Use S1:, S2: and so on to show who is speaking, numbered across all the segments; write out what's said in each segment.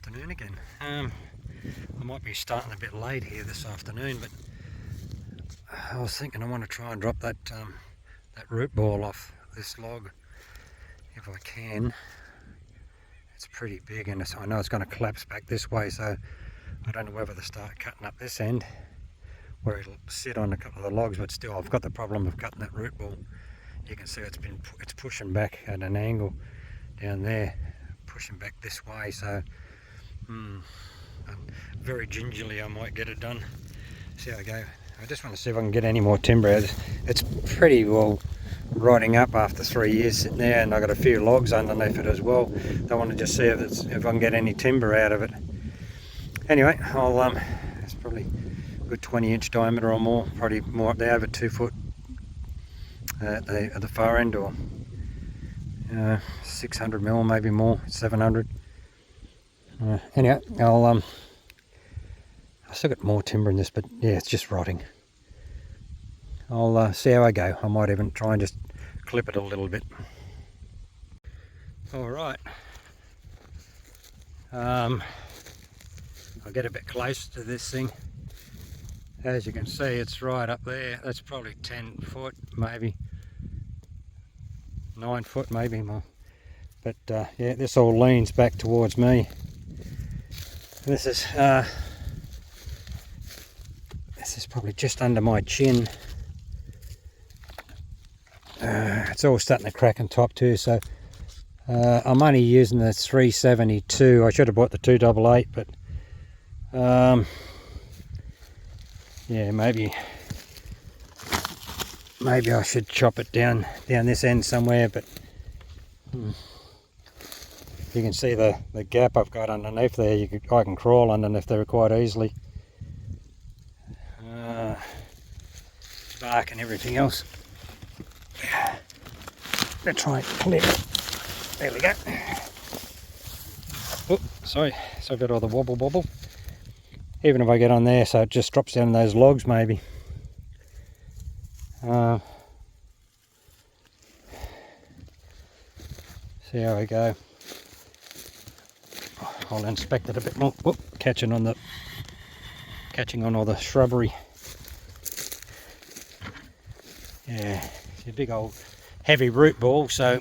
S1: afternoon again. I might be starting a bit late here this afternoon, but I was thinking I want to try and drop that root ball off this log if I can. It's pretty big, and I know it's going to collapse back this way, so I don't know whether to start cutting up this end where it'll sit on a couple of the logs, but still I've got the problem of cutting that root ball. You can see it's pushing back at an angle down there, pushing back this way, so very gingerly I might get it done. See how I go. I just want to see if I can get any more timber out. It's pretty well rotting up after 3 years sitting there, and I've got a few logs underneath it as well. I want to just see if I can get any timber out of it. Anyway, it's probably a good 20-inch diameter or more, probably more up there, over 2 foot at the far end, or 600 mil, maybe more, 700. Anyway, I've still got more timber in this, but yeah, it's just rotting. I'll see how I go. I might even try and just clip it a little bit. Alright, I'll get a bit closer to this thing. As you can see, it's right up there. That's probably 10 foot, maybe 9 foot, maybe more. But yeah, this all leans back towards me. This is probably just under my chin. It's all starting to crack on top too, so I'm only using the 372. I should have bought the 288, but yeah, maybe I should chop it down this end somewhere, but you can see the gap I've got underneath there. I can crawl underneath there quite easily. Bark and everything else. Let's try and clear it. There we go. Oh, sorry about all the wobble. Even if I get on there, so it just drops down those logs maybe. See how we go. I'll inspect it a bit more. Whoop, catching on all the shrubbery. Yeah, it's a big old heavy root ball, so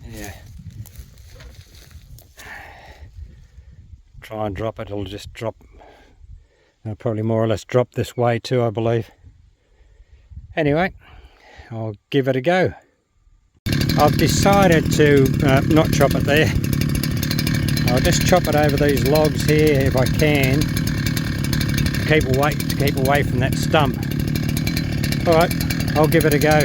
S1: yeah. Try and drop it, it'll just drop. It'll probably more or less drop this way too, I believe. Anyway, I'll give it a go. I've decided to not chop it there. I'll just chop it over these logs here if I can, to keep away from that stump. Alright, I'll give it a go.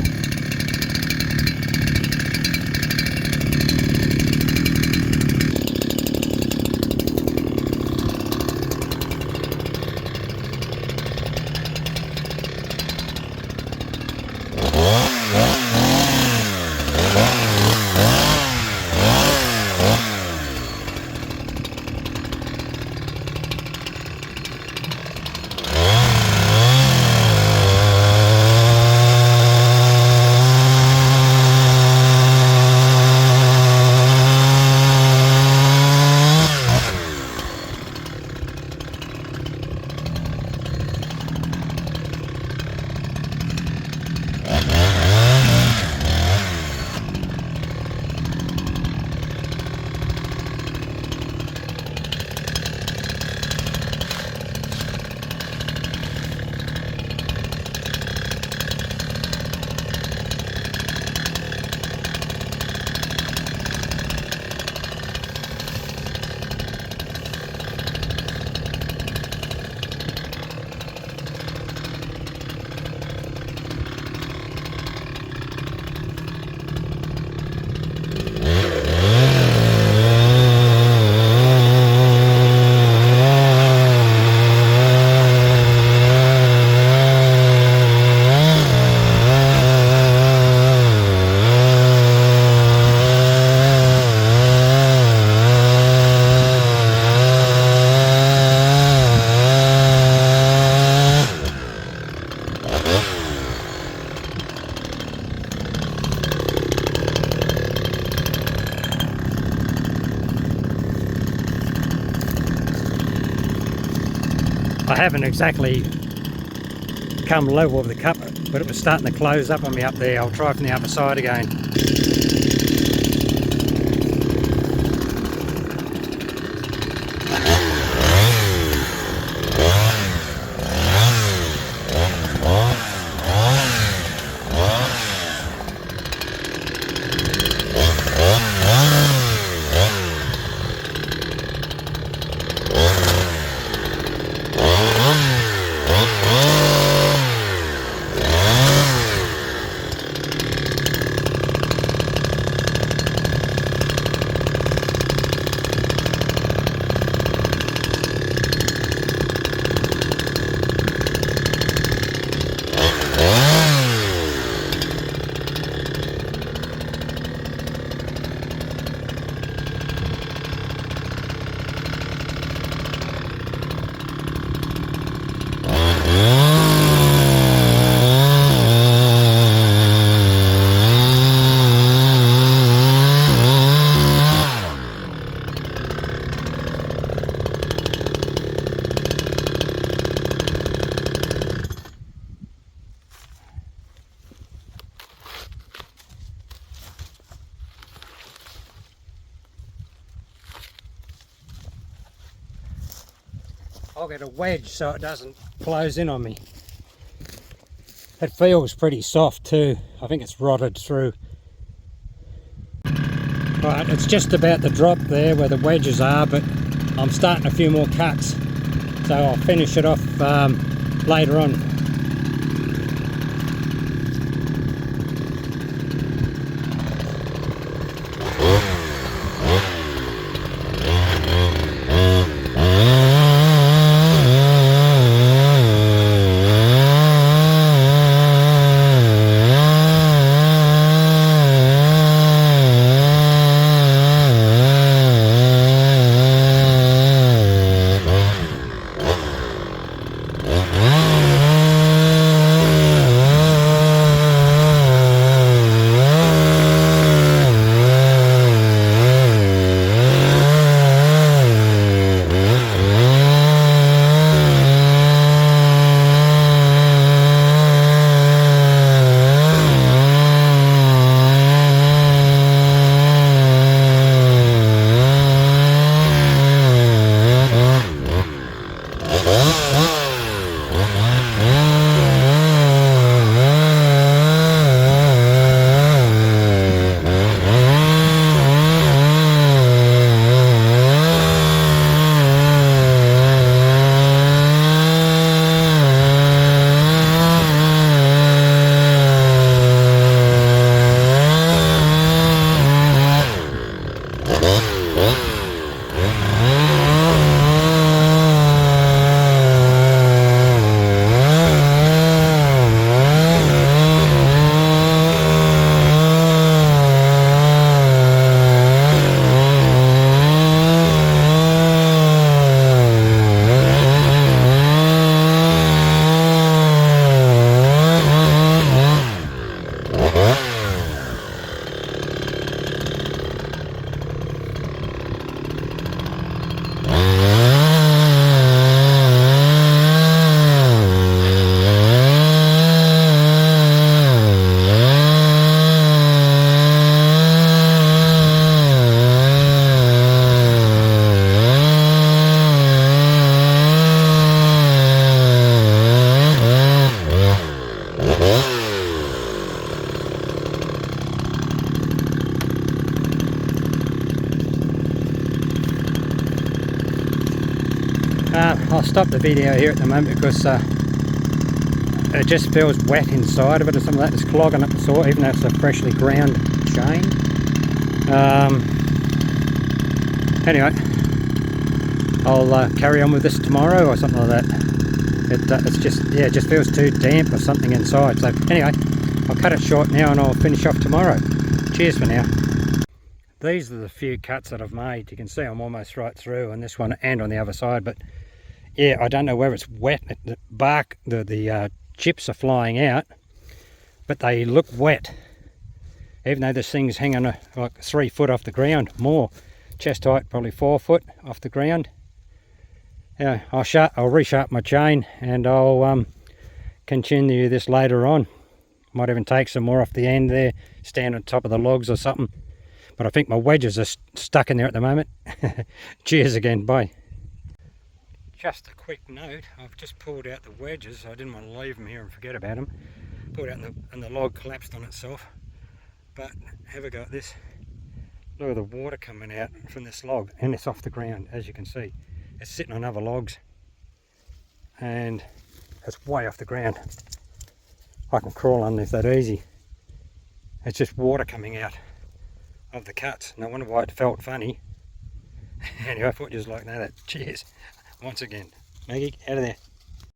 S1: I haven't exactly come level with the cup, but it was starting to close up on me up there. I'll try from the other side again. I'll get a wedge so it doesn't close in on me. It feels pretty soft too. I think it's rotted through. Right, it's just about the drop there where the wedges are, but I'm starting a few more cuts, so I'll finish it off later on. I'll stop the video here at the moment because it just feels wet inside of it, or some of that is clogging up the saw, even though it's a freshly ground chain. Anyway, I'll carry on with this tomorrow or something like that. It's just, yeah, it just feels too damp or something inside. So anyway, I'll cut it short now and I'll finish off tomorrow. Cheers for now. These are the few cuts that I've made. You can see I'm almost right through on this one and on the other side, but yeah, I don't know whether it's wet. The bark, the chips are flying out, but they look wet, even though this thing's hanging like 3 foot off the ground, more. Chest height probably 4 foot off the ground. Yeah, I'll resharp my chain, and I'll continue this later on. Might even take some more off the end there, stand on top of the logs or something. But I think my wedges are stuck in there at the moment. Cheers again, bye. Just a quick note, I've just pulled out the wedges. I didn't want to leave them here and forget about them. Pulled out and the log collapsed on itself. But have a go at this. Look at the water coming out from this log, and it's off the ground, as you can see. It's sitting on other logs, and it's way off the ground. I can crawl underneath that easy. It's just water coming out of the cuts. No wonder why it felt funny. Anyway, I thought you was like that. Cheers. Once again. Maggie, out of there.